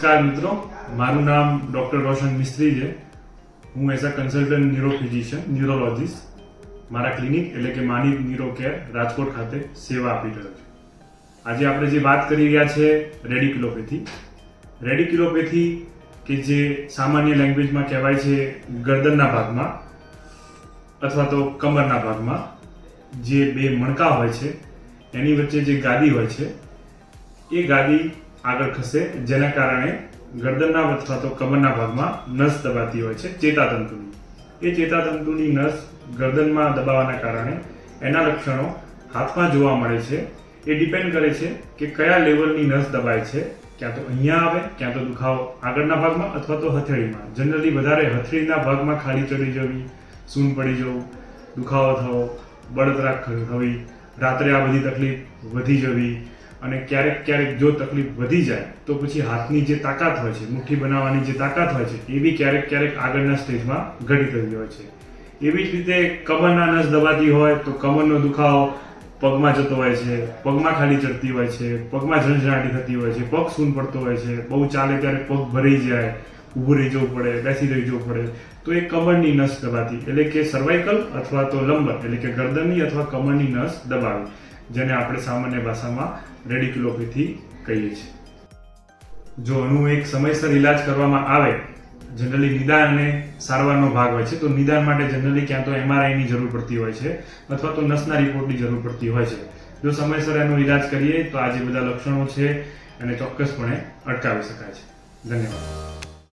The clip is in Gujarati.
નમસ્કાર મિત્રો, મારું નામ ડૉક્ટર રોશન મિસ્ત્રી છે। હું એઝ અ કન્સલ્ટન્ટ ન્યુરોફિઝિશિયન ન્યુરોલોજીસ્ટ મારા ક્લિનિક એટલે કે માનિક ન્યુરો કેર રાજકોટ ખાતે સેવા આપી રહ્યો છું। આજે આપણે જે વાત કરી રહ્યા છે રેડિક્યુલોપેથી કે જે સામાન્ય લેંગ્વેજમાં કહેવાય છે ગરદનના ભાગમાં અથવા તો કમરના ભાગમાં જે બે મણકા હોય છે એની વચ્ચે જે ગાદી હોય છે એ ગાદી આગળ ખસે, જેના કારણે ગરદનના અથવા તો કમરના ભાગમાં નસ દબાતી હોય છે ચેતાતંતુની। એ ચેતાતંતુની નસ ગરદનમાં દબાવવાના કારણે એના લક્ષણો હાથમાં જોવા મળે છે। એ ડિપેન્ડ કરે છે કે કયા લેવલની નસ દબાય છે, ક્યાં તો અહીંયા આવે, ક્યાં તો દુખાવો આગળના ભાગમાં અથવા તો હથેળીમાં। જનરલી વધારે હથેળીના ભાગમાં ખાલી ચડી જવી, સૂન પડી જવું, દુખાવો થવો, બળતરા થવી, રાત્રે આ બધી તકલીફ વધી જવી અને ક્યારેક જો તકલીફ વધી જાય તો પછી હાથની જે તાકાત હોય છે, મુઠ્ઠી બનાવવાની જે તાકાત હોય છે એ બી ક્યારેક આગળના સ્ટેજમાં ઘટી થતી હોય છે। એવી જ રીતે કમરના નસ દબાતી હોય તો કમરનો દુખાવો પગમાં જતો હોય છે, પગમાં ખાલી ચડતી હોય છે, પગમાં ઝંઝણાટી થતી હોય છે, પગ સૂન પડતો હોય છે, બહુ ચાલે ત્યારે પગ ભરાઈ જાય, ઊભું રહી જવું પડે, બેસી રહી જવું પડે, તો એ કમરની નસ દબાતી એટલે કે સર્વાઇકલ અથવા તો લંબર એટલે કે ગરદનની અથવા કમરની નસ દબાવી, જેને આપણે સામાન્ય ભાષામાં રેડિક્યુલોપેથી કહીએ છીએ। જો આનું એક સમયસર ઇલાજ કરવામાં આવે, જનરલી નિદાન અને સારવારનો ભાગ હોય છે, તો નિદાન માટે જનરલી ક્યાં તો MRIની જરૂર પડતી હોય છે અથવા તો નસના રિપોર્ટની જરૂર પડતી હોય છે। જો સમયસર એનો ઇલાજ કરીએ તો આ જે બધા લક્ષણો છે એને ચોક્કસપણે અટકાવી શકાય છે। ધન્યવાદ।